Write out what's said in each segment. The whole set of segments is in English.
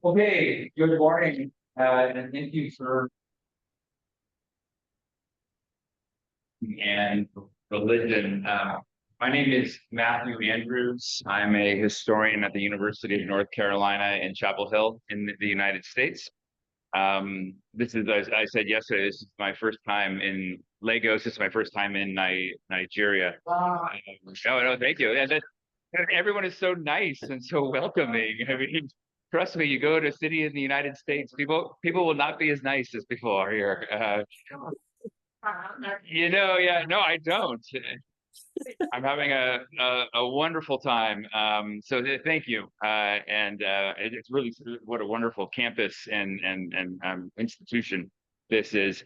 Okay, good morning, and thank you for and religion. My name is Matthew Andrews. I'm a historian at the University of North Carolina in Chapel Hill in the United States. This is, as I said yesterday, this is my first time in Lagos. This is my first time in Nigeria. Oh, no, thank you. And everyone is so nice and so welcoming. I mean, trust me, you go to a city in the United States, people will not be as nice as people are here. Yeah, no, I don't. I'm having a wonderful time. So thank you. And it's really what a wonderful campus and institution this is.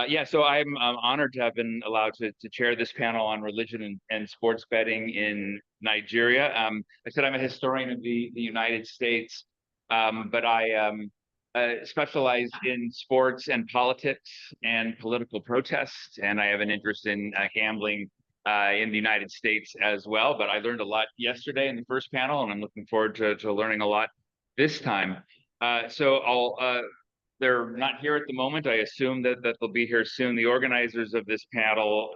Yeah, so I'm honored to have been allowed to chair this panel on religion and sports betting in Nigeria. I said I'm a historian of the United States, but I specialize in sports and politics and political protests, and I have an interest in gambling in the United States as well. But I learned a lot yesterday in the first panel, and I'm looking forward to learning a lot this time. They're not here at the moment. I assume that they'll be here soon. The organizers of this panel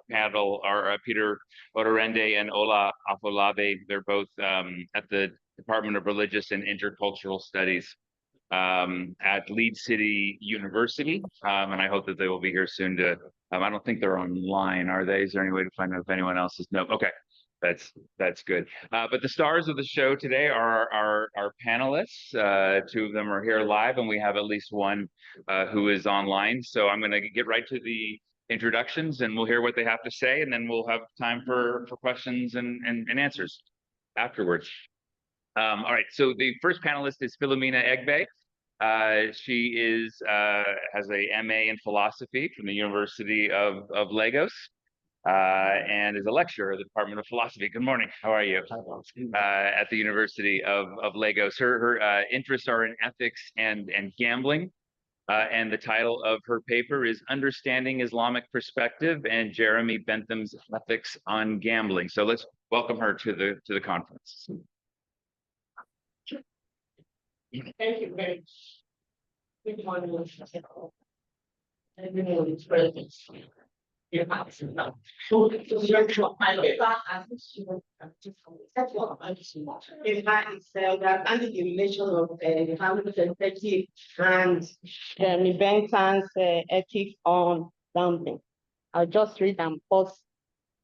are Peter Odorende and Ola Afolabi. They're both at the Department of Religious and Intercultural Studies at Leeds City University, and I hope that they will be here soon to. I don't think they're online, are they? Is there any way to find out if anyone else is? No. Okay, that's good. But the stars of the show today are our panelists. Two of them are here live, and we have at least one who is online. So I'm going to get right to the introductions, and we'll hear what they have to say, and then we'll have time for questions and answers afterwards. All right, so the first panelist is Philomena Egbe. She has a MA in philosophy from the University of Lagos and is a lecturer at the Department of Philosophy. Good morning. How are you? At the University of Lagos. Her interests are in ethics and gambling. And the title of her paper is Understanding Islamic Perspective and Jeremy Bentham's Ethics on Gambling. So let's welcome her to the conference. Thank you very much. Good morning, everyone is present. You have to know. So, that under the relation of the family perspective and the Bentham's ethics on gambling. I'll just read and pause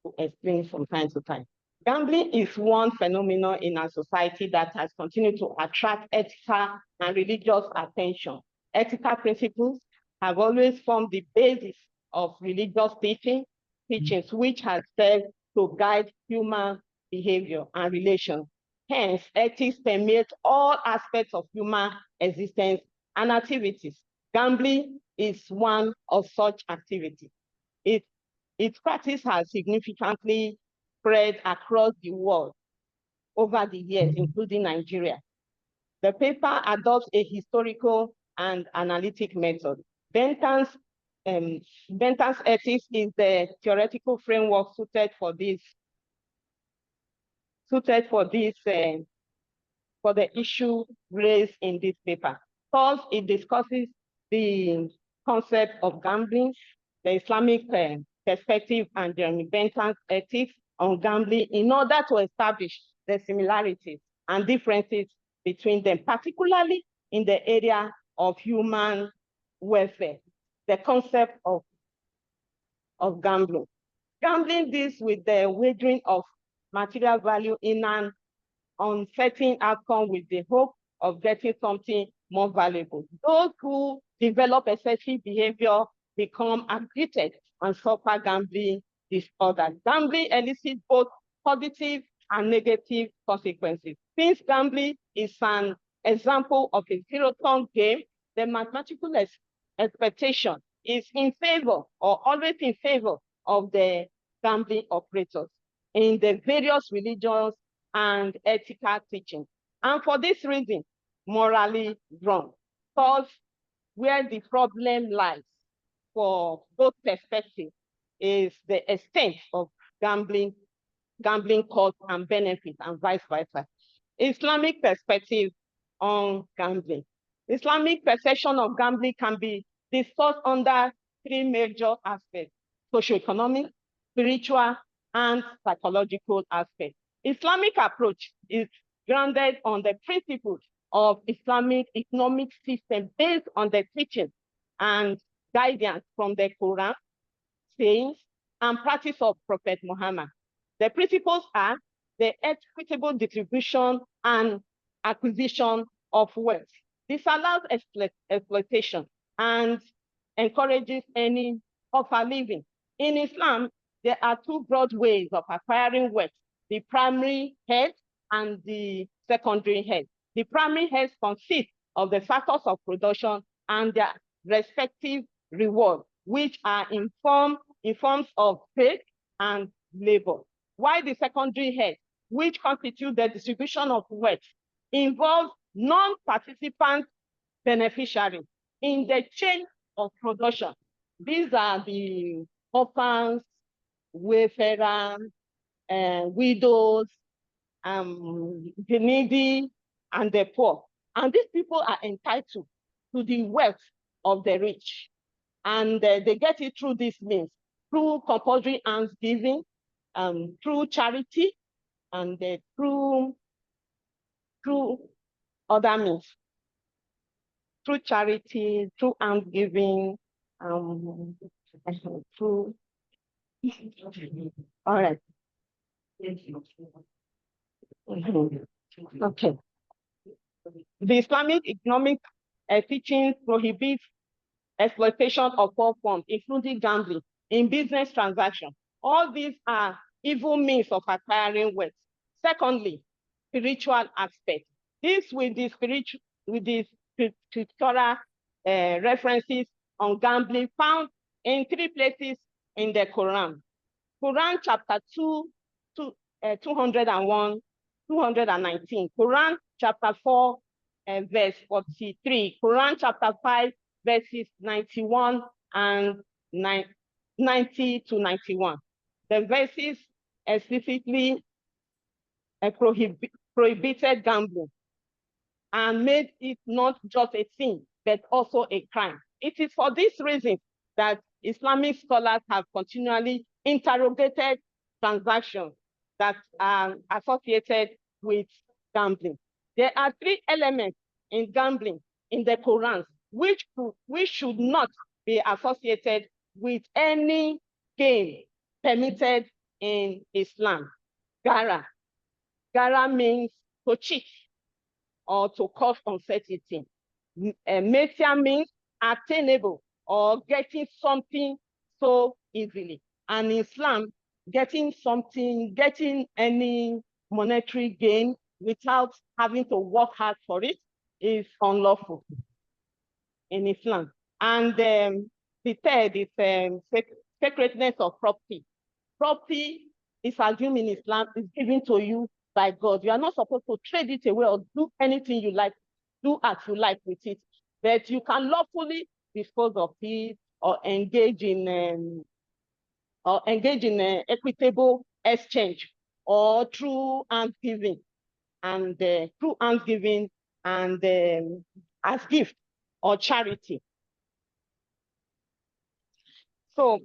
to explain from time to time. Gambling is one phenomenon in our society that has continued to attract ethical and religious attention. Ethical principles have always formed the basis of religious teachings, which has served to guide human behavior and relations. Hence, ethics permeate all aspects of human existence and activities. Gambling is one of such activities. Its practice has significantly spread across the world over the years, including Nigeria. The paper adopts a historical and analytic method. Bentham's ethics is the theoretical framework suited for the issue raised in this paper. First, it discusses the concept of gambling, the Islamic perspective, and Jeremy Bentham's ethics on gambling in order to establish the similarities and differences between them, particularly in the area of human welfare, the concept of gambling. Gambling deals with the wagering of material value in an uncertain outcome with the hope of getting something more valuable. Those who develop excessive behavior become addicted and suffer gambling disorder. Gambling elicits both positive and negative consequences. Since gambling is an example of a zero-sum game, the mathematical expectation is in favor or always in favor of the gambling operators in the various religions and ethical teachings. And for this reason, morally wrong. Because where the problem lies for both perspectives is the extent of gambling costs and benefits, and vice versa. Islamic perspective on gambling. Islamic perception of gambling can be discussed under three major aspects: socioeconomic, spiritual, and psychological aspects. Islamic approach is grounded on the principles of Islamic economic system based on the teachings and guidance from the Quran, sayings, and practice of Prophet Muhammad. The principles are the equitable distribution and acquisition of wealth. This allows exploitation and encourages any offer living. In Islam, there are two broad ways of acquiring wealth: the primary head and the secondary head. The primary head consists of the factors of production and their respective reward, which are in forms of faith and labor. While the secondary head, which constitute the distribution of wealth, involves non-participant beneficiaries in the chain of production. These are the orphans, wayfarers, widows, the needy, and the poor. And these people are entitled to the wealth of the rich. And they get it through these means: through compulsory almsgiving, through charity, and through other means. Through charity, through almsgiving, through. All right. Okay. The Islamic economic teachings prohibit exploitation of all forms, including gambling, in business transactions. All these are evil means of acquiring wealth. Secondly, spiritual aspect. This with the scriptural references on gambling found in 3 places in the Quran. Quran chapter 201, 219. Quran chapter 4, verse 43. Quran chapter 5, verses 91 and 90 to 91. The verses explicitly prohibited gambling and made it not just a sin, but also a crime. It is for this reason that Islamic scholars have continually interrogated transactions that are associated with gambling. There are 3 elements in gambling in the Quran which should not be associated with any game permitted in Islam. Gara. Gara means to cheat or to cause uncertainty. Metia means attainable or getting something so easily. And in Islam, getting any monetary gain without having to work hard for it is unlawful in Islam. And the third is sacredness of property. Property is assumed in Islam, is given to you by God. You are not supposed to trade it away or do anything you like, do as you like with it. But you can lawfully dispose of it or engage in equitable exchange, or through almsgiving and as gift or charity. So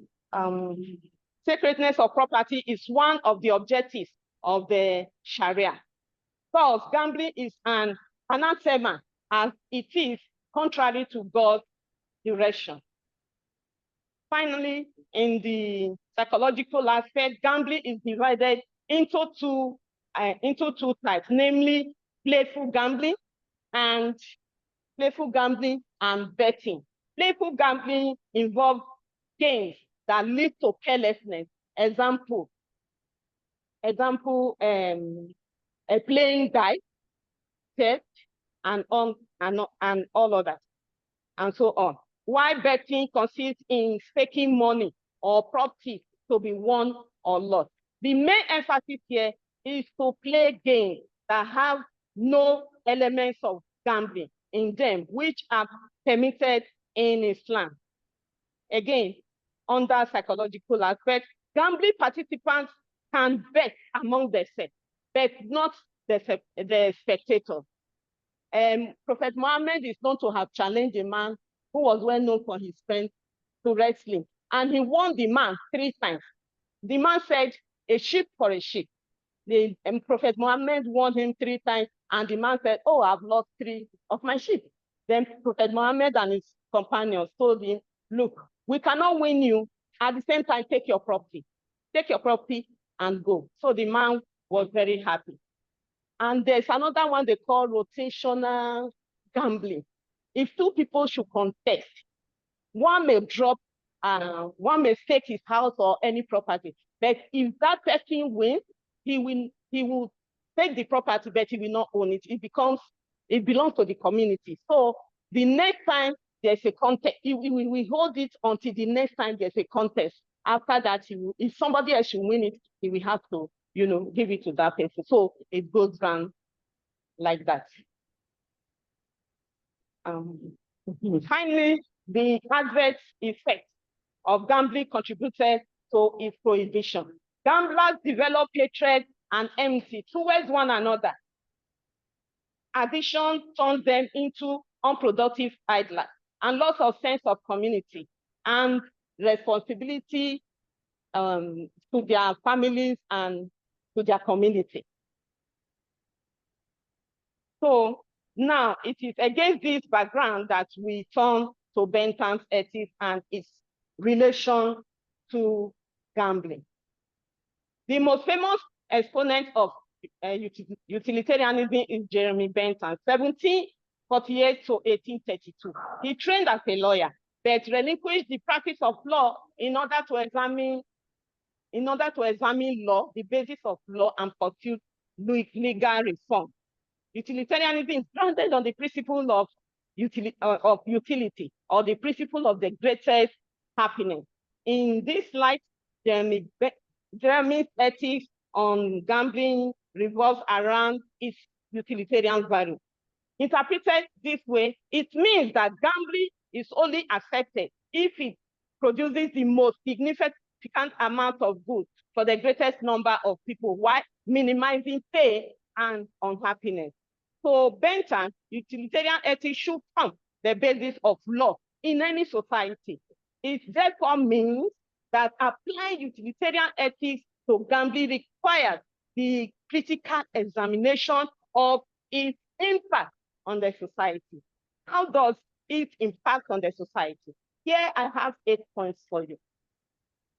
sacredness of property is one of the objectives of the Sharia. Thus, gambling is an anathema as it is contrary to God's direction. Finally, in the psychological aspect, gambling is divided into two types, namely playful gambling and betting. Playful gambling involves games that lead to carelessness. Example, playing dice, chess, and all others, and so on. While betting consists in staking money or property to be won or lost. The main emphasis here is to play games that have no elements of gambling in them, which are permitted in Islam. Again, under psychological aspect, gambling participants can bet among themselves, but not the spectators. Prophet Muhammad is known to have challenged a man who was well known for his strength to wrestling, and he won the man 3 times. The man said, a sheep for a sheep. The Prophet Muhammad won him 3 times, and the man said, oh, I've lost 3 of my sheep. Then Prophet Muhammad and his companions told him, look, we cannot win you. At the same time, take your property. Take your property and go. So the man was very happy. And there's another one they call rotational gambling. If 2 people should contest, one may one may stake his house or any property. But if that person wins, he will take the property, but he will not own it. It belongs to the community. So the next time there's a contest, we hold it until the next time there's a contest. After that, if somebody else should win it, he will have to, give it to that person. So it goes round like that. Finally, the adverse effect of gambling contributed to its prohibition. Gamblers develop hatred and enmity towards one another. Addiction turns them into unproductive idlers and loss of sense of community and responsibility to their families and to their community. So now it is against this background that we turn to Bentham's ethics and its relation to gambling. The most famous exponent of utilitarianism is Jeremy Bentham, 1748 to 1832. He trained as a lawyer, but relinquished the practice of law in order to examine law, the basis of law, and pursue legal reform. Utilitarianism is grounded on the principle of utility, or the principle of the greatest happiness. In this light, Jeremy's ethics on gambling revolves around its utilitarian value. Interpreted this way, it means that gambling is only accepted if it produces the most significant amount of good for the greatest number of people, while minimizing pain and unhappiness. So Bentham, utilitarian ethics should form the basis of law in any society. It therefore means that applying utilitarian ethics to gambling requires the critical examination of its impact on the society. How does it impact on the society? Here I have 8 points for you.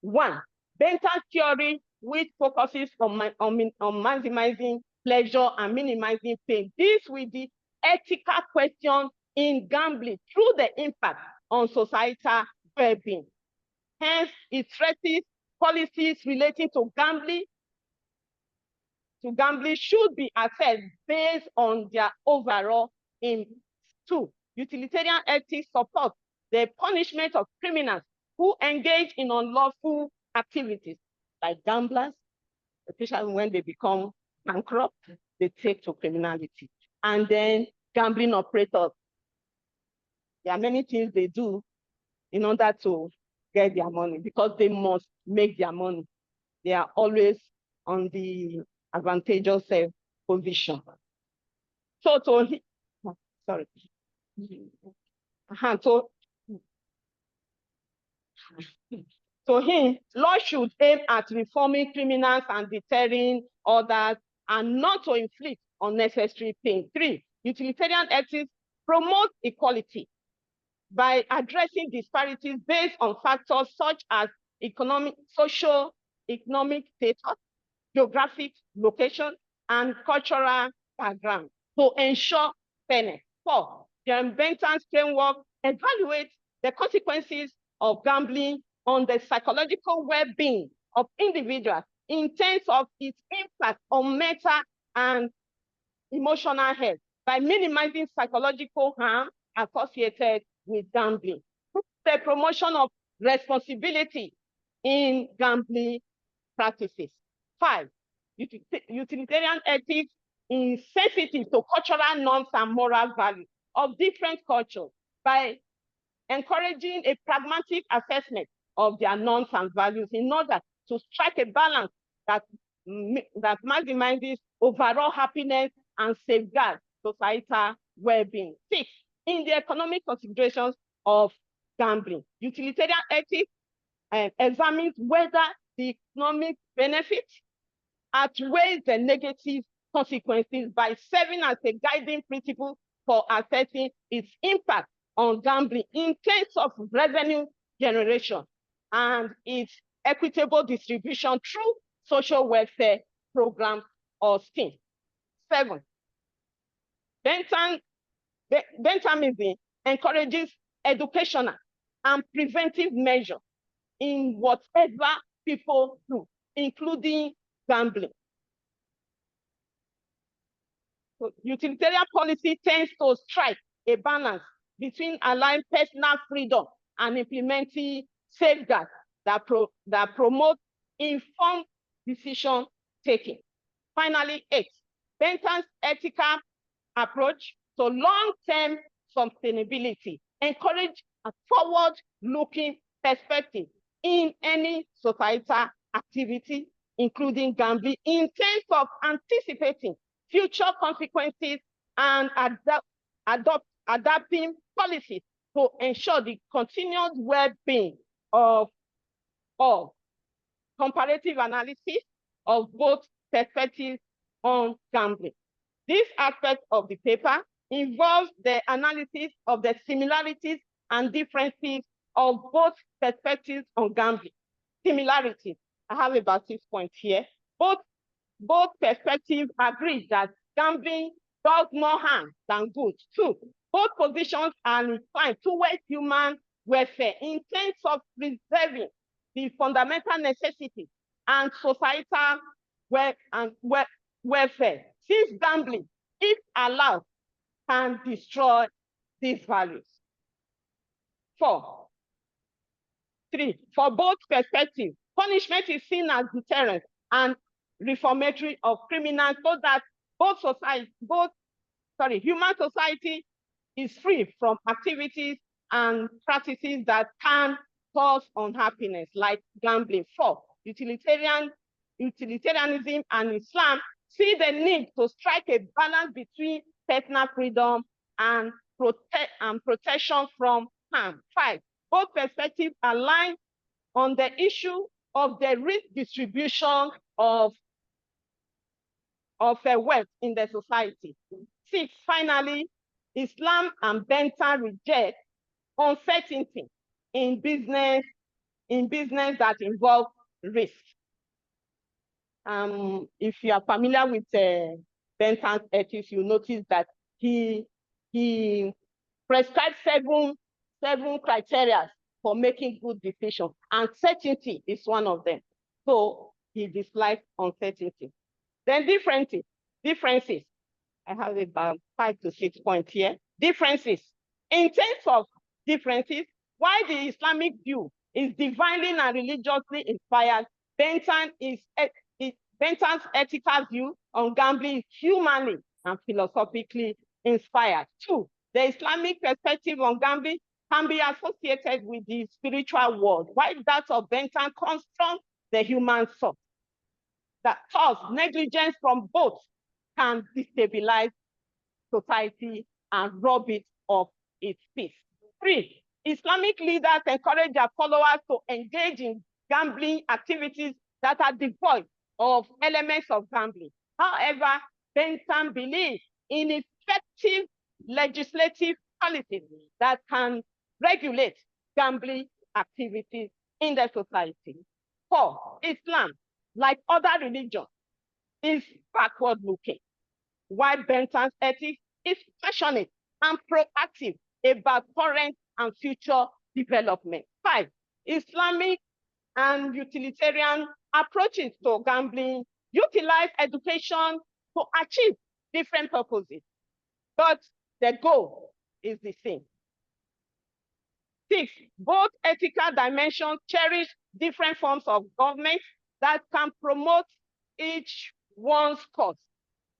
1, Bentham's theory, which focuses on maximizing pleasure and minimizing pain, deals with the ethical question in gambling through the impact on societal well-being. Hence, it stresses policies relating to gambling should be assessed based on their overall aim. 2, utilitarian ethics supports the punishment of criminals who engage in unlawful activities, like gamblers, especially when they become bankrupt, they take to criminality. And then gambling operators. There are many things they do in order to get their money, because they must make their money. They are always on the advantageous position. So to him, law should aim at reforming criminals and deterring others, and not to inflict unnecessary pain. 3, utilitarian ethics promotes equality by addressing disparities based on factors such as socio-economic status, geographic location, and cultural background to ensure fairness. 4, Jeremy Bentham's framework evaluates the consequences of gambling on the psychological well-being of individuals in terms of its impact on mental and emotional health by minimizing psychological harm associated with gambling. The promotion of responsibility in gambling practices. 5, utilitarian ethics is sensitive to cultural norms and moral values of different cultures by encouraging a pragmatic assessment of their norms and values in order to strike a balance that maximizes overall happiness and safeguards societal well-being. 6, in the economic considerations of gambling, utilitarian ethics examines whether the economic benefits outweighs the negative consequences by serving as a guiding principle for assessing its impact on gambling in terms of revenue generation and its equitable distribution through social welfare programs or schemes. 7, Bentamism encourages educational and preventive measures in whatever people do, including gambling. So utilitarian policy tends to strike a balance between allowing personal freedom and implementing safeguards that promote informed decision taking. Finally, 8, Bentham's ethical approach to long-term sustainability encourage a forward-looking perspective in any societal activity, including gambling, in terms of anticipating future consequences and adapting policies to ensure the continued well-being of all. Comparative analysis of both perspectives on gambling. This aspect of the paper involves the analysis of the similarities and differences of both perspectives on gambling. Similarities, I have about 6 points here. Both perspectives agree that gambling does more harm than good. 2, both positions are inclined towards human welfare in terms of preserving the fundamental necessities and societal welfare, since gambling, if allowed, can destroy these values. 3, for both perspectives, punishment is seen as deterrent and reformatory of criminals, so that human society is free from activities and practices that can cause unhappiness, like gambling. 4, utilitarianism and Islam see the need to strike a balance between personal freedom and protection from harm. 5, both perspectives align on the issue of the risk distribution of wealth in the society. 6, finally, Islam and Bentham reject uncertainty in business that involve risk. If you are familiar with Bentham's ethics, you notice that he prescribed seven criteria for making good decisions, and certainty is one of them. So he dislikes uncertainty. Then differences. I have about 5 to 6 points here. Differences. In terms of differences, while the Islamic view is divinely and religiously inspired, Bentham's ethical view on gambling is humanly and philosophically inspired. 2, the Islamic perspective on gambling can be associated with the spiritual world, while that of Bentham comes from the human source. That thus, negligence from both can destabilize society and rob it of its peace. 3, Islamic leaders encourage their followers to engage in gambling activities that are devoid of elements of gambling. However, Bentham believes in effective legislative policies that can regulate gambling activities in the society. 4, Islam, like other religions, is backward-looking, while Bentham's ethics is passionate and proactive about current and future development. 5, Islamic and utilitarian approaches to gambling utilize education to achieve different purposes, but the goal is the same. 6, both ethical dimensions cherish different forms of government that can promote each one's cause.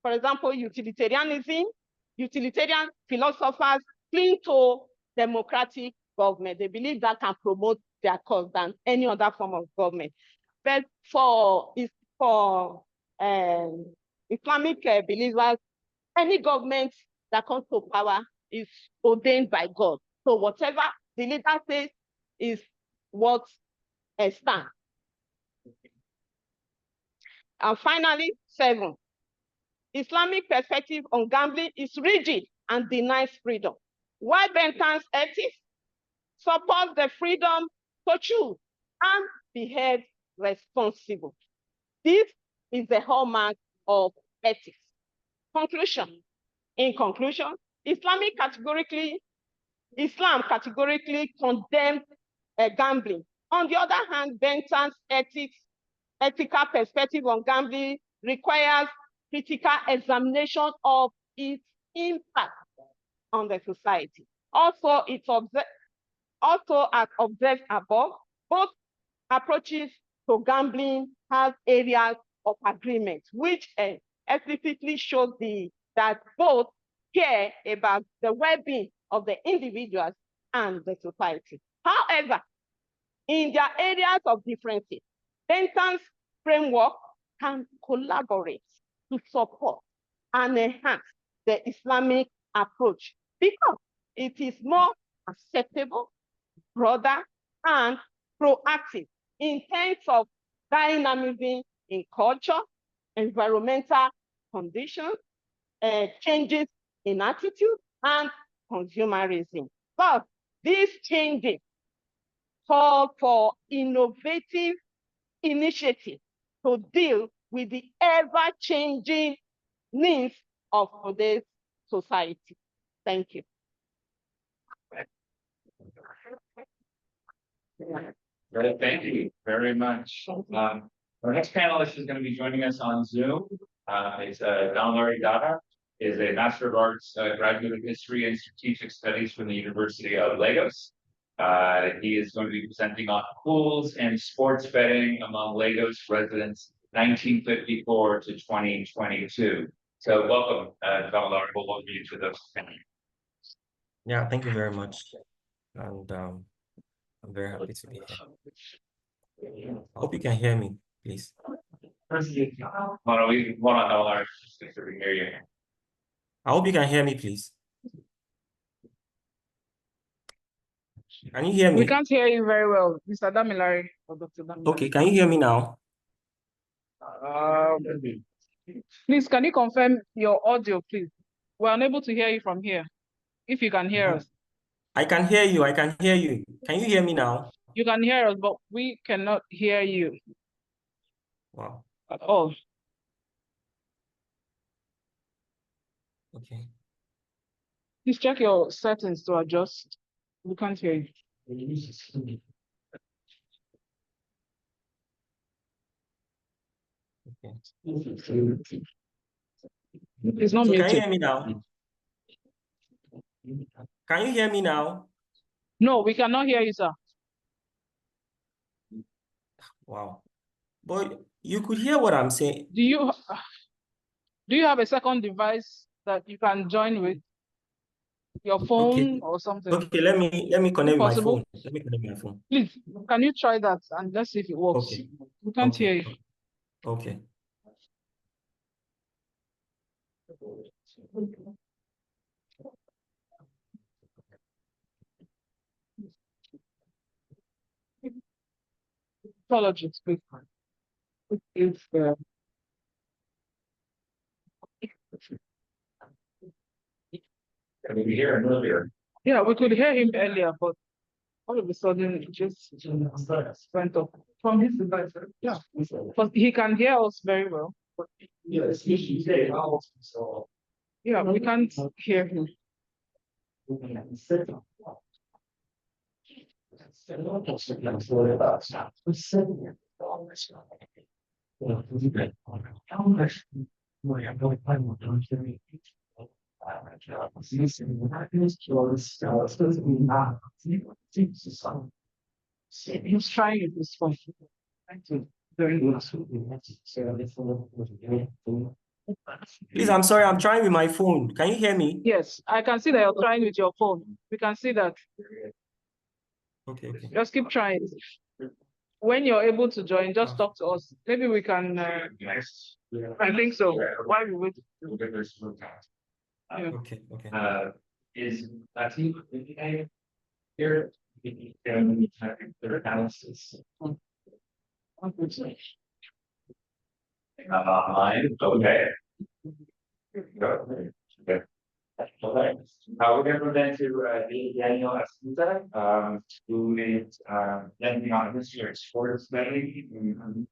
For example, utilitarian philosophers cling to democratic government. They believe that can promote their cause than any other form of government. But for Islamic believers, any government that comes to power is ordained by God. So whatever the leader says is what stands. And finally, 7, Islamic perspective on gambling is rigid and denies freedom, while Bentham's ethics supports the freedom to choose and be held responsible. This is the hallmark of ethics. Conclusion. In conclusion, Islam categorically condemns gambling. On the other hand, Bentham's ethical perspective on gambling requires critical examination of its impact on the society. Also, as observed above, both approaches to gambling have areas of agreement, which explicitly shows that both care about the well-being of the individuals and the society. However, in their areas of differences, Bentham's framework can collaborate to support and enhance the Islamic approach because it is more acceptable, broader, and proactive in terms of dynamism in culture, environmental conditions, changes in attitude, and consumerism. But these changes call for innovative initiatives to deal with the ever-changing needs of today's society. Thank you. Great, thank you very much. Our next panelist is going to be joining us on Zoom. It's Damilare Dada, is a Master of Arts graduate of History and Strategic Studies from the University of Lagos. He is going to be presenting on pools and sports betting among Lagos residents 1954 to 2022. So welcome, Damilare. We'll welcome you to the panel. Yeah, thank you very much. And I'm very happy to be here. I hope you can hear me, please. Hold on, Damilare, just so we can hear you. I hope you can hear me, please. Can you hear me? We can't hear you very well, Mr. Damilare or Dr. Damilare. Okay, can you hear me now? Please, can you confirm your audio, please? We're unable to hear you from here. If you can hear us. I can hear you. I can hear you. Can you hear me now? You can hear us, but we cannot hear you. Wow. At all. Okay. Please check your settings to adjust. We can't hear you. Okay. It's not So muted. can you hear me now? Can you hear me now? No, we cannot hear you, sir. Wow. But you could hear what I'm saying. Do you have a second device that you can join with? Your phone or something? Okay, let me connect my Possible? phone. Let me connect my phone. Please, can you try that and let's see if it works? Okay. We can't hear you. Okay. Apologies, please. If Can we hear him earlier? yeah, we could hear him earlier, but all of a sudden it just went off from his device. Yeah, but he can hear us very well. But Yes, yeah, we can't hear him. He's trying it this one. Thank you very much. Please, I'm sorry, I'm trying with my phone. Can you hear me? Yes, I can see that you're trying with your phone. We can see that. Okay. Just keep trying. When you're able to join, just Ah. talk to us. Maybe we can. I think so. Why we wait? Yeah. Okay. Is that here their analysis online. Okay. Okay. Okay. We're going to present to Daniel Escuta, who is landing on history of sports betting in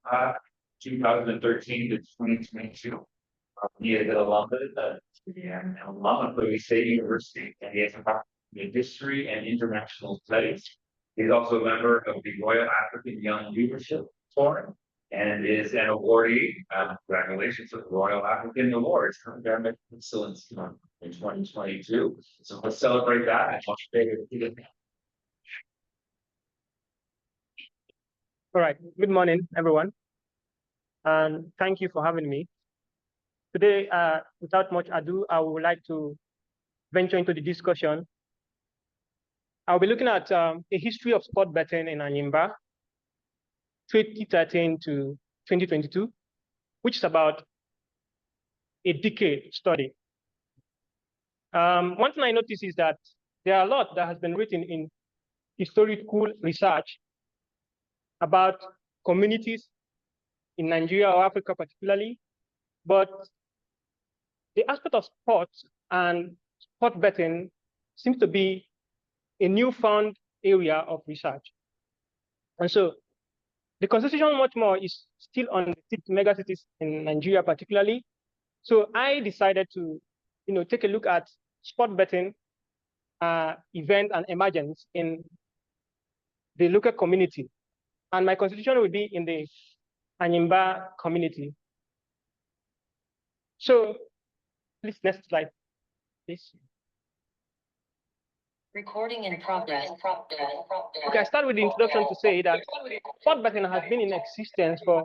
2013 to 2022. He is an alumnus of Bowie State University, and he has a doctorate in history and international studies. He's also a member of the Royal African Young Leadership Forum and is an awardee. Congratulations with the Royal African Awards for Academic Excellence in 2022. So let's celebrate that. And much bigger. All right. Good morning, everyone. And thank you for having me. Today, without much ado, I would like to venture into the discussion. I'll be looking at a history of sport betting in Anyimba, 2013 to 2022, which is about a decade study. One thing I notice is that there are a lot that has been written in historical research about communities in Nigeria or Africa particularly, but the aspect of sports and sport betting seems to be a newfound area of research. And so the concentration much more is still on the mega cities in Nigeria particularly. So I decided to take a look at sport betting event and emergence in the local community. And my concentration will be in the Anyimba community. So please, next slide, please. Recording in progress. Okay, I start with the introduction to say that sport betting has been in existence for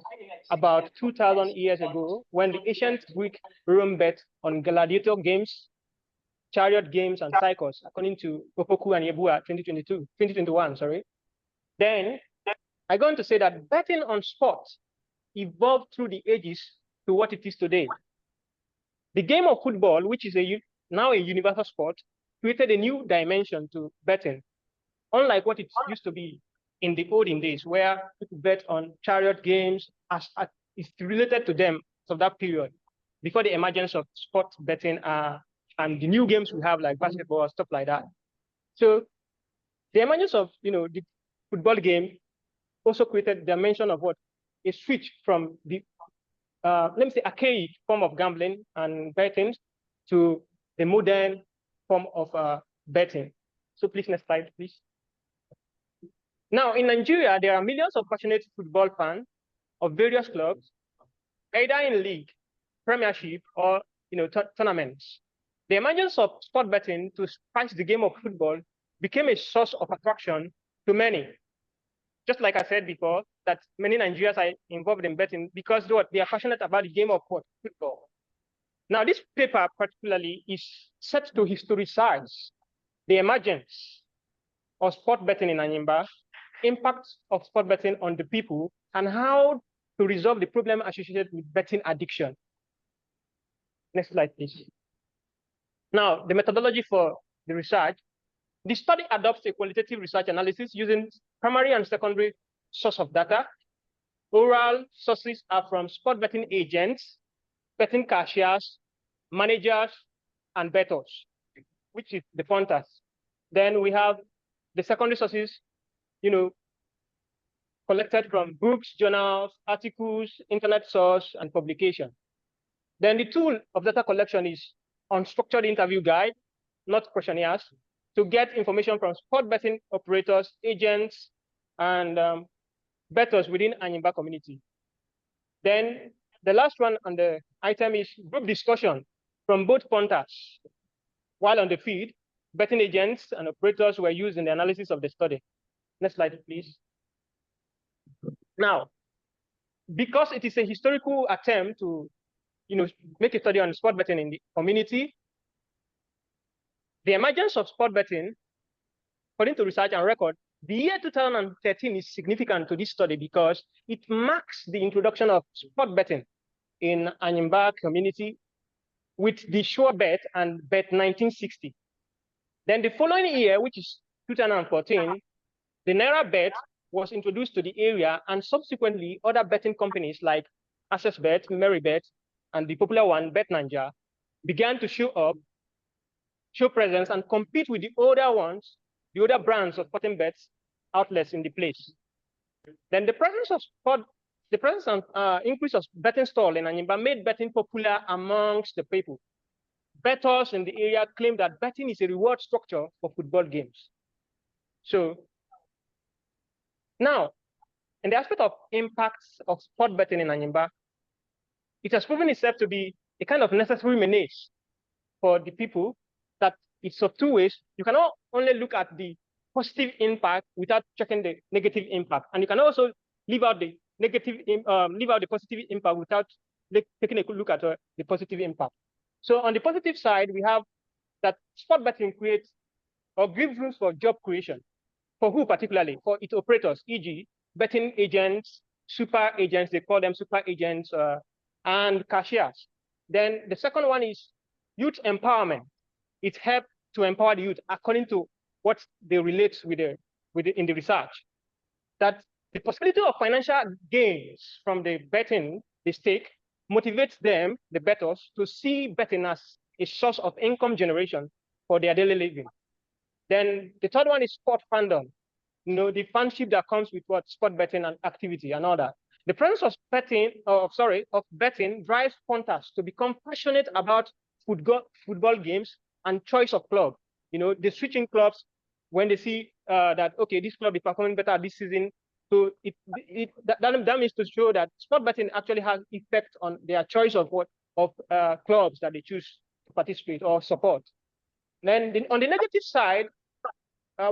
about 2,000 years ago when the ancient Greek Rome bet on gladiator games, chariot games, and cycles, according to Opoku and Yebua 2021, sorry. Then I go on to say that betting on sports evolved through the ages to what it is today. The game of football, which is now a universal sport, created a new dimension to betting, unlike what it used to be in the olden days, where people bet on chariot games as it's related to them of that period, before the emergence of sport betting and the new games we have like basketball, stuff like that. So the emergence of the football game also created the dimension of what? A switch from the let me say archaic form of gambling and betting to the modern form of betting. So please, next slide, please. Now, in Nigeria, there are millions of passionate football fans of various clubs, either in league, premiership, or tournaments. The emergence of sport betting to spice the game of football became a source of attraction to many. Just like I said before, that many Nigerians are involved in betting because they are passionate about the game of football. Now, this paper particularly is set to historicize the emergence of sport betting in Anyimba, impact of sport betting on the people, and how to resolve the problem associated with betting addiction. Next slide, please. Now, the methodology for the research. The study adopts a qualitative research analysis using primary and secondary source of data. Oral sources are from sport betting agents, betting cashiers, managers, and bettors, which is the punters. Then we have the secondary sources, collected from books, journals, articles, internet source, and publication. Then the tool of data collection is unstructured interview guide, not questionnaires, to get information from sport betting operators, agents, and bettors within Anyimba community. Then the last one on the item is group discussion from both punters. While on the feed, betting agents and operators were used in the analysis of the study. Next slide, please. Now, because it is a historical attempt to make a study on sport betting in the community, the emergence of sport betting, according to research and record, The year 2013 is significant to this study because it marks the introduction of sport betting in Anyimba community with the Sure Bet and Bet 1960. Then the following year, which is 2014, the Naira Bet was introduced to the area, and subsequently other betting companies like Access Bet, Merrybet, and the popular one, Bet Ninja, began to show up, show presence, and compete with the older ones, the other brands of sporting bets outlets in the place. Then the presence of sport, the presence and increase of betting stall in Anyimba made betting popular amongst the people. Bettors in the area claim that betting is a reward structure for football games. So now, in the aspect of impacts of sport betting in Anyimba, it has proven itself to be a kind of necessary menace for the people, that it's of two ways. You cannot only look at the positive impact without checking the negative impact, and you can also leave out the positive impact without taking a look at the positive impact. So on the positive side, we have that sport betting creates or gives room for job creation. For who particularly? For its operators, e.g., betting agents, super agents, they call them super agents, and cashiers. Then the second one is youth empowerment. It helps to empower the youth according to what they relate with in the research. That the possibility of financial gains from the betting, the stake, motivates them, the bettors, to see betting as a source of income generation for their daily living. Then the third one is sport fandom. You know, the fanship that comes with what sport betting and activity and all that. The presence of betting drives punters to become passionate about football games and choice of club. You know, the switching clubs when they see that, okay, this club is performing better this season. So that means to show that sport betting actually has effect on their choice of clubs that they choose to participate or support. Then on the negative side,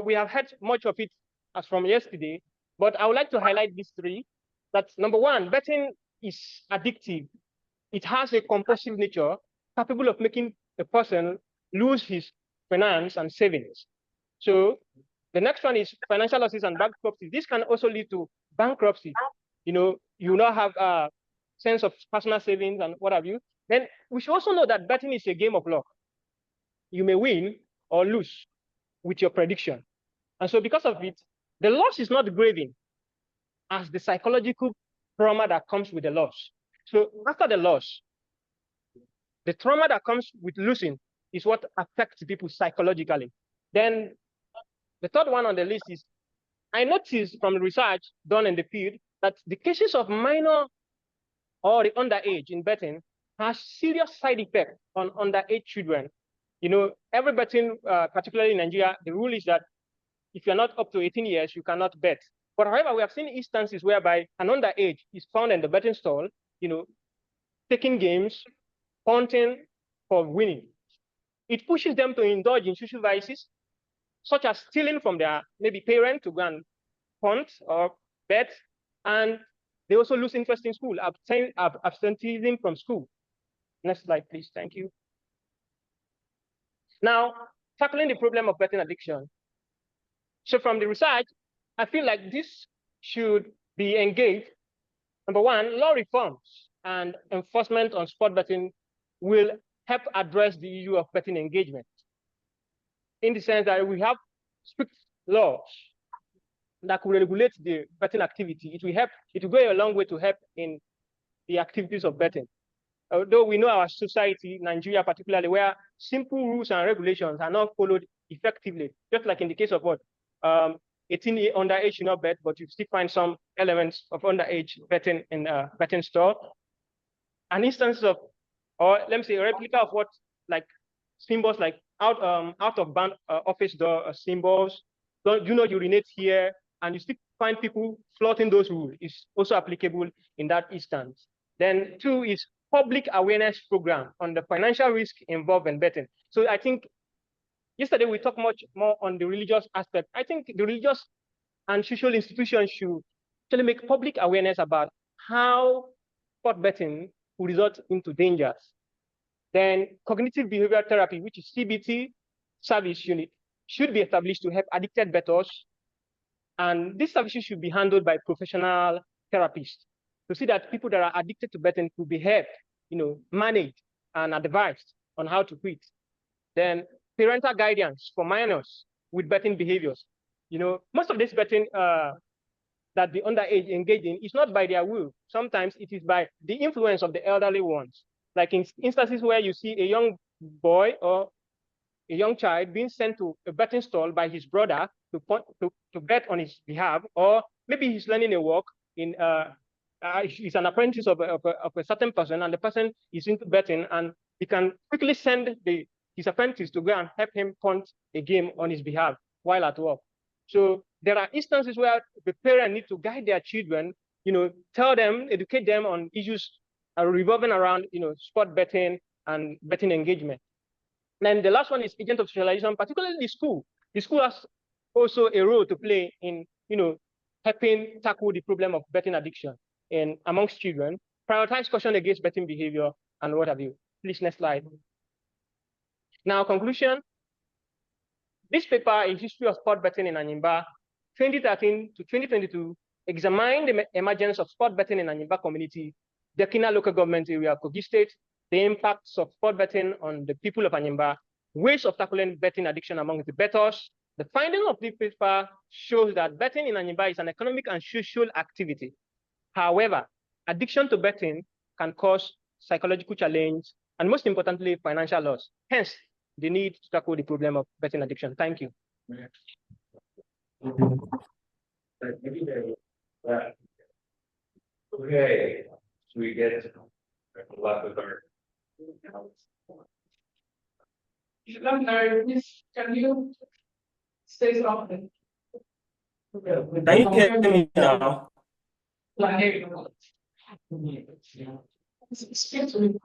we have heard much of it as from yesterday, but I would like to highlight these three. That's number one, betting is addictive. It has a compulsive nature capable of making a person lose his finance and savings. So the next one is financial losses and bankruptcy. This can also lead to bankruptcy. You know, you now have a sense of personal savings and what have you. Then we should also know that betting is a game of luck. You may win or lose with your prediction. And so because of it, the loss is not grieving as the psychological trauma that comes with the loss. So after the loss, the trauma that comes with losing is what affects people psychologically. Then the third one on the list is, I noticed from the research done in the field that the cases of minor or the underage in betting has serious side effects on underage children. You know, every betting, particularly in Nigeria, the rule is that if you're not up to 18 years, you cannot bet. But however, we have seen instances whereby an underage is found in the betting stall, you know, taking games, punting for winning. It pushes them to indulge in social vices, such as stealing from their maybe parent to go and punt or bet, and they also lose interest in school, absenteeism from school. Next slide, please. Thank you. Now, tackling the problem of betting addiction. So from the research, I feel like this should be engaged. Number one, law reforms and enforcement on sport betting will help address the issue of betting engagement, in the sense that we have strict laws that will regulate the betting activity. It will help, it will go a long way to help in the activities of betting. Although we know our society, Nigeria particularly, where simple rules and regulations are not followed effectively, just like in the case of what 18 underage should not bet, but you still find some elements of underage betting in betting store. An instance of, or let me say, a replica of what, like symbols like out of band office door symbols, do not urinate here, and you still find people flouting those rules. Is also applicable in that instance. Then two is public awareness program on the financial risk involved in betting. So I think yesterday we talked much more on the religious aspect. I think the religious and social institutions should actually make public awareness about how sport betting will result into dangers. Then cognitive behavioral therapy, which is CBT service unit, should be established to help addicted bettors And these services should be handled by professional therapists to see that people that are addicted to betting could be helped, managed and advised on how to quit. Then parental guidance for minors with betting behaviors. Most of this betting that the underage engage in is not by their will. Sometimes it is by the influence of the elderly ones. Like in instances where you see a young boy or a young child being sent to a betting stall by his brother to bet on his behalf, or maybe he's learning a work in he's an apprentice of a certain person, and the person is into betting, and he can quickly send his apprentice to go and help him punt a game on his behalf while at work. So there are instances where the parent need to guide their children, tell them, educate them on issues revolving around, sport betting and betting engagement. Then the last one is agent of socialization, particularly the school. The school has also a role to play in, helping tackle the problem of betting addiction in amongst children, prioritize caution against betting behavior, and what have you. Please, next slide. Now, conclusion. This paper, A History of Sport Betting in Anyimba, 2013 to 2022, examined the emergence of sport betting in Anyimba community, the Kina local government area of Kogi State, the impacts of sport betting on the people of Anyimba, ways of tackling betting addiction among the bettors. The finding of this paper shows that betting in Anyimba is an economic and social activity. However, addiction to betting can cause psychological challenge and, most importantly, financial loss. Hence, the need to tackle the problem of betting addiction. Thank you. Okay, so we get a lot of our. Can you say something? Can you hear me now? Is it fixed now?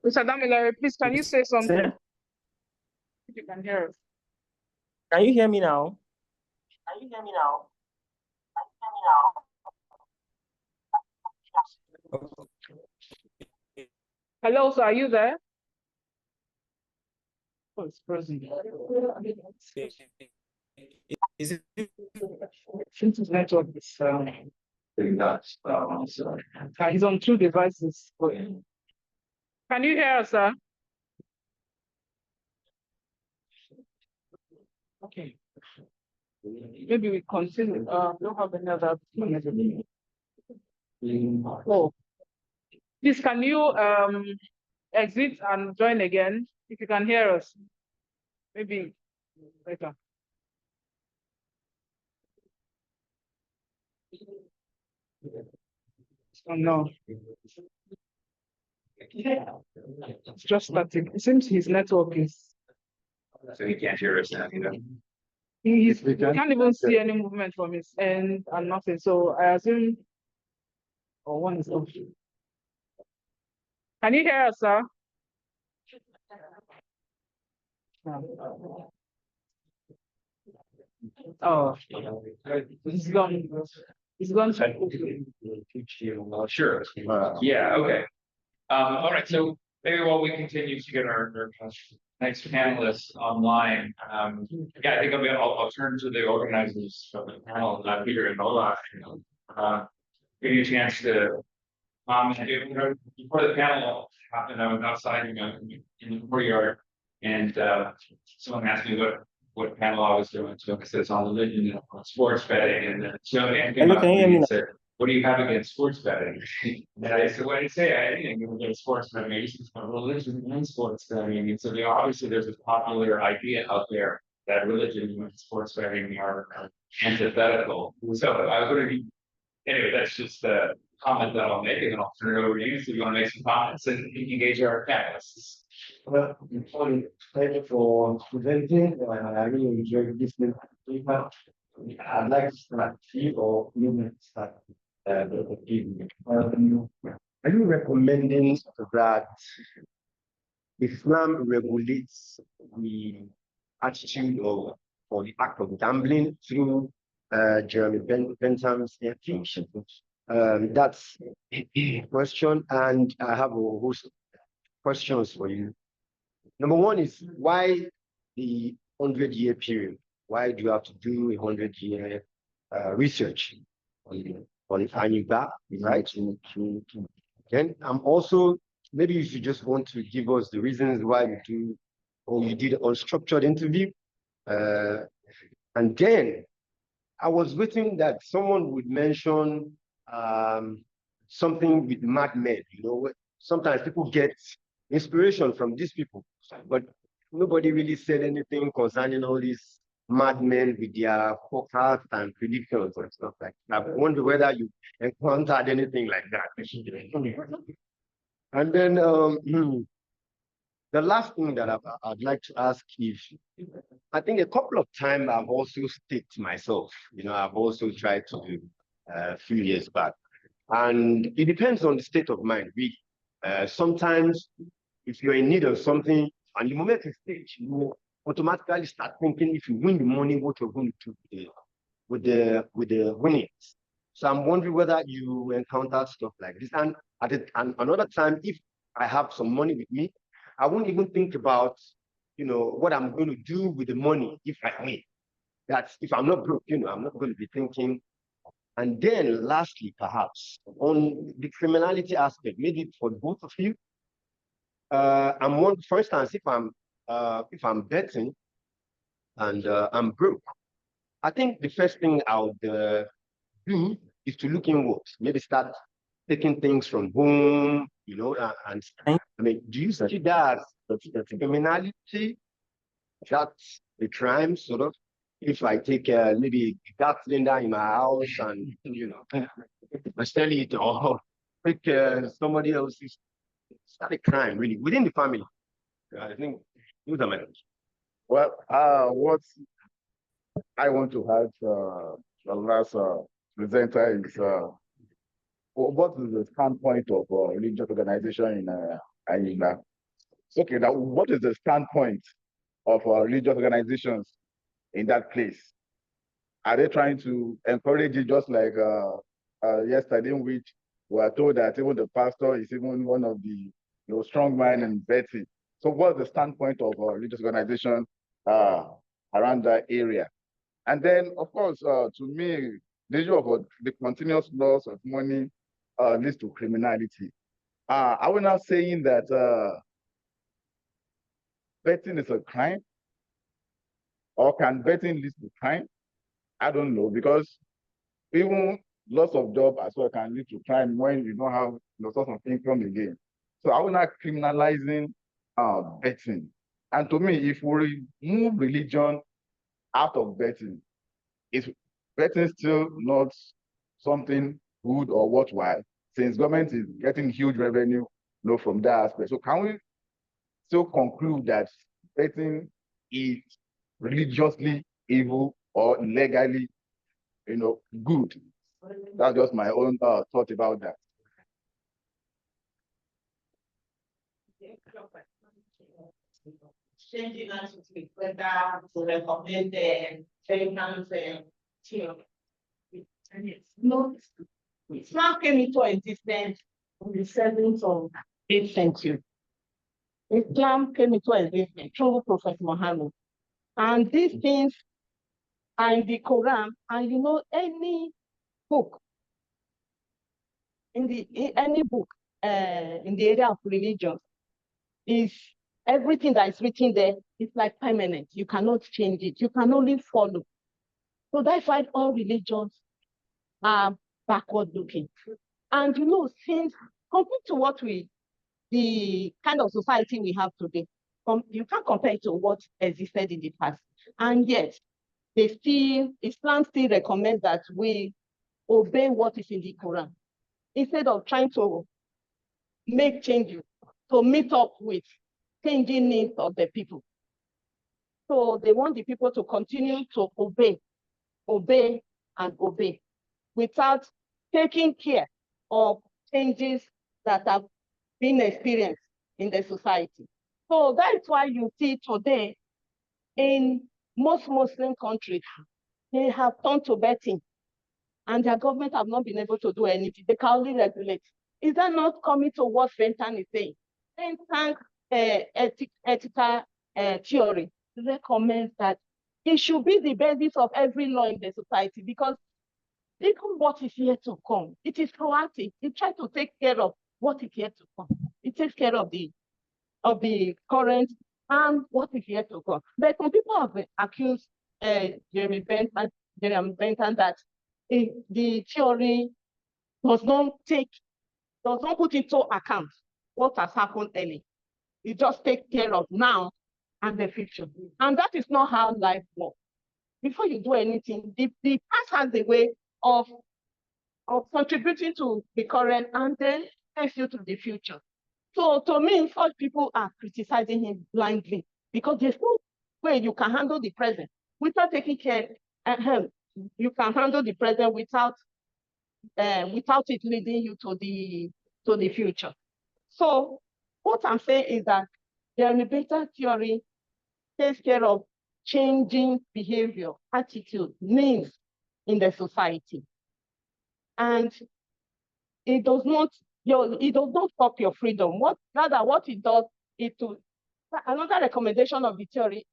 Mr. Damilare, please, can you say something? Sir, If you can hear us. can you hear me now? Hello, sir, are you there? Oh, it's present. Is it Since his network is he's on two devices. Can you hear us, sir? Okay. Maybe we continue. Don't have another. Oh. Please, can you exit and join again if you can hear us? Maybe later. Oh no. It's just static. It seems his network is. So he can't hear us now, We can't even see any movement from his end and nothing. So I assume. Oh, one is off. Can you hear us, sir? Oh, it's gone. It's gone. Sure. Yeah, okay. All right, so maybe while we continue to get our next panelists online, yeah, I think I'll turn to the organizers of the panel, Peter and Ola, give you a chance to before the panel happened, I was outside in the courtyard, and someone asked me what panel I was doing. So I said it's on religion and sports betting, and so Dan came up to me and said, "What do you have against sports betting?" And I said, "What did I say? I didn't even against sports betting. I used to talk religion and sports betting." And so obviously there's a popular idea out there that religion and sports betting are antithetical. So I was going to be. Anyway, that's just a comment that I'll make, and then I'll turn it over to you so you want to make some comments and engage our panelists. Well, thank you for presenting. I really enjoyed listening to the paper. I'd like to start a few or minutes that are you recommending that Islam regulates the attitude of or the act of gambling through Jeremy Bentham's ethics? That's a question, and I have a host of questions for you. Number one is why the 100-year period? Why do you have to do a 100-year research on Aniba, right? Then I'm also, maybe you should just want to give us the reasons why you do, or you did an unstructured interview. And then I was waiting that someone would mention something with madmen. You know, sometimes people get inspiration from these people, but nobody really said anything concerning all these madmen with their forecasts and predictions and stuff like that. I wonder whether you encountered anything like that. And then the last thing that I'd like to ask is, I think a couple of times I've also staked myself. You know, I've also tried to do a few years back. And it depends on the state of mind, really. Sometimes if you're in need of something, and the moment you stake, you automatically start thinking if you win the money, what you're going to do with the winnings. So I'm wondering whether you encounter stuff like this. And and another time, if I have some money with me, I won't even think about, you know, what I'm going to do with the money if I win. That's if I'm not broke, you know, I'm not going to be thinking. And then lastly, perhaps on the criminality aspect, maybe for both of you, I'm one, for instance, if I'm betting and I'm broke, I think the first thing I would do is to look inwards, maybe start taking things from home, you know, and I mean, do you see that as criminality? That's a crime, sort of. If I take maybe a gas cylinder in my house and, you know, I sell it or take somebody else's, it's not a crime, really, within the family. I think those are my thoughts. Well, what I want to have the last presenter is what is the standpoint of religious organization in Anila? Okay, now what is the standpoint of religious organizations in that place? Are they trying to encourage it just like yesterday, in which we were told that even the pastor is even one of the strong man and Betty? So what's the standpoint of religious organization around that area? And then, of course, to me, the issue of the continuous loss of money leads to criminality. Are we not saying that betting is a crime? Or can betting lead to crime? I don't know, because even loss of job as well can lead to crime when you don't have no source of income again. So are we not criminalizing betting? And to me, if we remove religion out of betting, is betting still not something good or worthwhile, since government is getting huge revenue, from that aspect? So can we still conclude that betting is religiously evil or legally, good? That's just my own thought about that. Changing attitude, whether to recommend the treatment Islam came into existence in the 7th of 8th century. Islam came into existence through Prophet Muhammad. And these things are in the Quran, and any book in the area of religion is everything that is written there is like permanent. You cannot change it. You can only follow. So that's why all religions are backward looking. And since compared to the kind of society we have today, you can't compare it to what existed in the past. And yet, Islam still recommends that we obey what is in the Quran, instead of trying to make changes to meet up with changing needs of the people. So they want the people to continue to obey, and obey, without taking care of changes that have been experienced in the society. So that's why you see today in most Muslim countries, they have turned to betting, and their government have not been able to do anything. They can only regulate. Is that not coming to what Fenton is saying? Fenton's ethical theory recommends that it should be the basis of every law in the society, because even what is yet to come, it is proactive. It tries to take care of what is yet to come. It takes care of the current and what is yet to come. But some people have accused Jeremy Bentham that the theory does not put into account what has happened early. It just takes care of now and the future. And that is not how life works. Before you do anything, the past has a way of contributing to the current and then takes you to the future. So to me, such people are criticizing him blindly, because there's no way you can handle the present without taking care. You can handle the present without it leading you to the future. So what I'm saying is that the environmental theory takes care of changing behavior, attitude, needs in the society. And it does not stop your freedom. What it does is another recommendation of the theory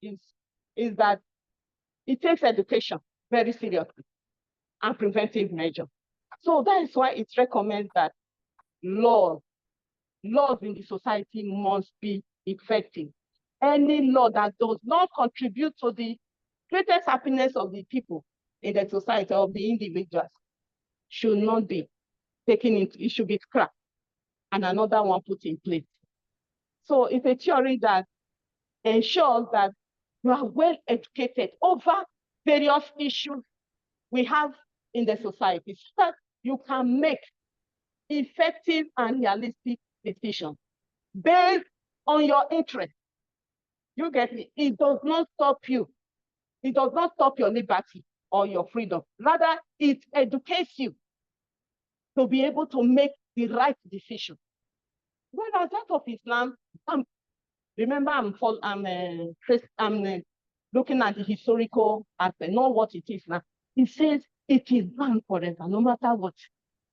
is that it takes education very seriously and preventive measure. So that is why it recommends that laws in the society must be effective. Any law that does not contribute to the greatest happiness of the people in the society, of the individuals, should not be taken into, it should be scrapped and another one put in place. So it's a theory that ensures that you are well educated over various issues we have in the society, so that you can make effective and realistic decisions based on your interest. You get me? It does not stop you. It does not stop your liberty or your freedom. Rather, it educates you to be able to make the right decision. Whereas that of Islam, remember, I'm looking at the historical aspect, not what it is now. It says it is banned forever, no matter what.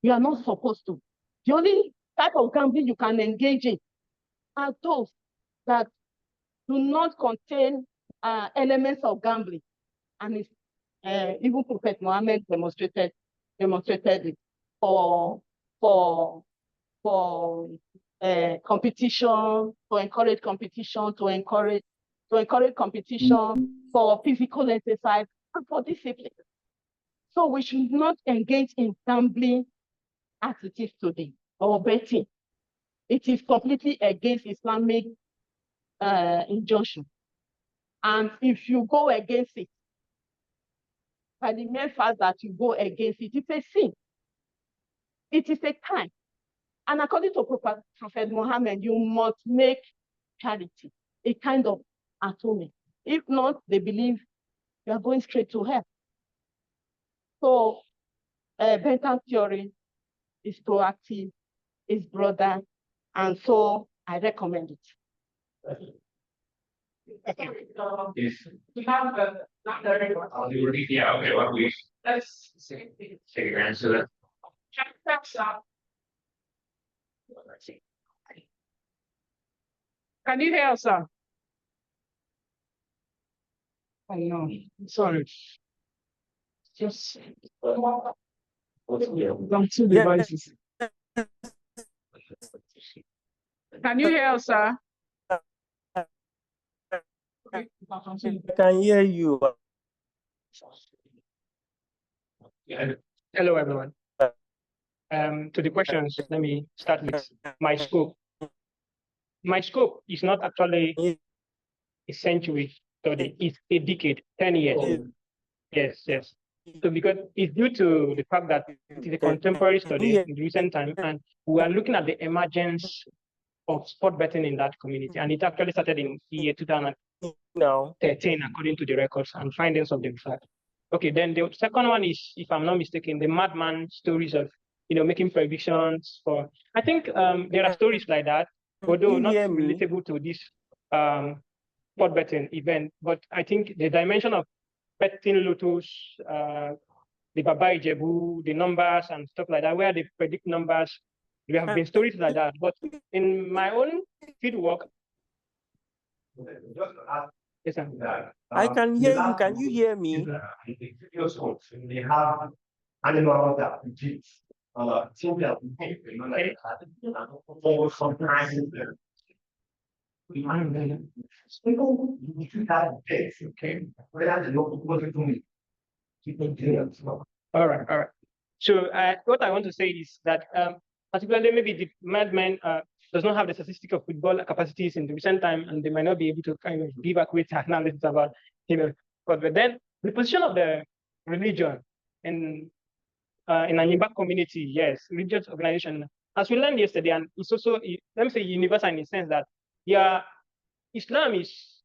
You are not supposed to. The only type of gambling you can engage in are those that do not contain elements of gambling. And even Prophet Muhammad demonstrated it for competition, to encourage competition, for physical exercise, and for discipline. So we should not engage in gambling as it is today, or betting. It is completely against Islamic injunction. And if you go against it, by the mere fact that you go against it, it's a sin. It is a crime. And according to Prophet Muhammad, you must make charity a kind of atonement. If not, they believe you are going straight to hell. So Bentham theory is proactive, is broader, and so I recommend it. Yeah, okay, well, let's take your answer that. Can you hear us, sir? Oh no, sorry. Just two devices. Can you hear us, sir? I can hear you. Hello, everyone. To the questions, let me start with my scope. My scope is not actually a century study, it's a decade, 10 years. Yes. So because it's due to the fact that it is a contemporary study in recent time, and we are looking at the emergence of sport betting in that community. And it actually started in the year 2013, according to the records and findings of the research. Okay, then the second one is, if I'm not mistaken, the madman stories of, making predictions for, I think there are stories like that, although not relatable to this sport betting event, but I think the dimension of betting lotos, the Baba Ijebu, the numbers and stuff like that, where they predict numbers, there have been stories like that. But in my own field work, Yes, sir. I can hear you. Can you hear me? They have animals that produce simply for some time. People should have this, okay? Whether they wasn't to me. People do that as well. All right. So what I want to say is that particularly maybe the madman does not have the statistical football capacities in the recent time, and they might not be able to kind of give accurate analysis about, but then the position of the religion in an Anyiba community, yes, religious organization, as we learned yesterday, and it's also, let me say, universal in the sense that, yeah, Islam is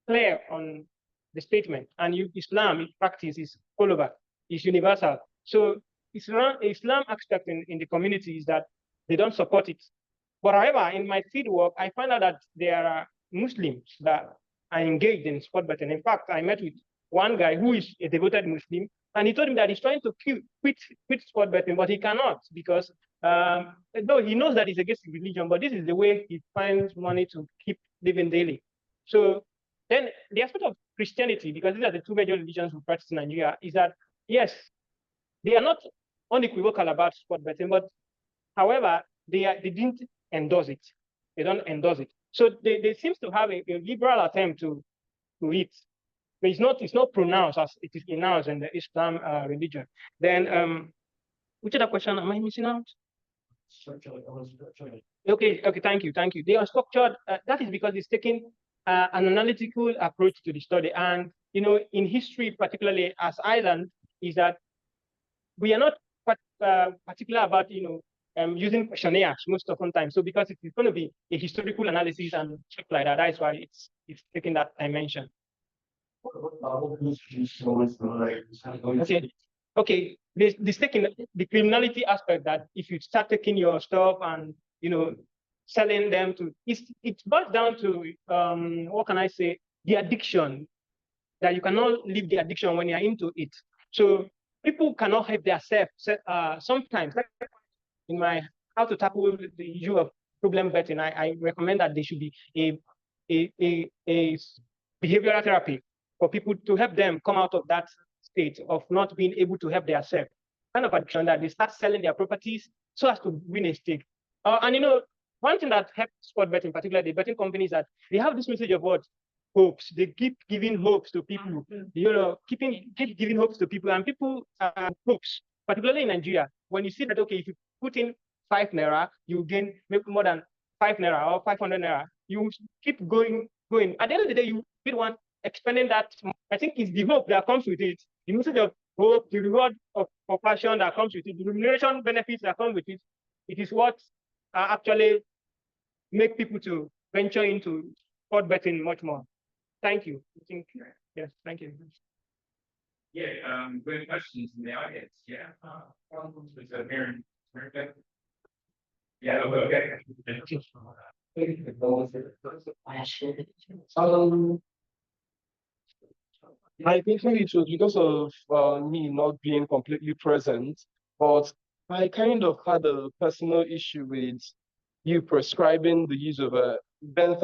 clear on the statement, and Islam in practice is all over, is universal. So Islam aspect in the community is that they don't support it. But however, in my field work, I find out that there are Muslims that are engaged in sport betting. In fact, I met with one guy who is a devoted Muslim, and he told me that he's trying to quit sport betting, but he cannot because though he knows that it's against religion, but this is the way he finds money to keep living daily. So then the aspect of Christianity, because these are the two major religions we practice in Nigeria, is that yes, they are not unequivocal about sport betting, but however, they didn't endorse it. They don't endorse it. So they seems to have a liberal attempt to it. But it's not pronounced as it is announced in the Islam religion. Then which other question am I missing out? Okay, thank you. They are structured. That is because it's taking an analytical approach to the study. And in history, particularly as Ireland, is that we are not particular about using questionnaires most often times. So because it is going to be a historical analysis and stuff like that, that's why it's taking that dimension. Okay. This taking the criminality aspect, that if you start taking your stuff and selling them to, it boils down to what can I say, the addiction, that you cannot leave the addiction when you're into it. So people cannot help themselves sometimes. Like in my how to tackle the issue of problem betting, I recommend that there should be a behavioral therapy for people to help them come out of that state of not being able to help themselves. Kind of addiction that they start selling their properties so as to win a stake. And one thing that helps sport betting, particularly the betting companies, that they have this message of what? Hopes. They keep giving hopes to people. Keep giving hopes to people, and people hopes, particularly in Nigeria. When you see that, okay, if you put in 5 naira, you gain maybe more than 5 naira or 500 naira. You keep going. At the end of the day, you be one expending that. I think it's the hope that comes with it. The message of hope, the reward of passion that comes with it, the remuneration benefits that come with it. It is what actually make people to venture into sport betting much more. Thank you. Yes, thank you. Yeah, good questions in the audience. Yeah. Yeah, okay. I think maybe it was because of me not being completely present, but I kind of had a personal issue with you prescribing the use of a bentham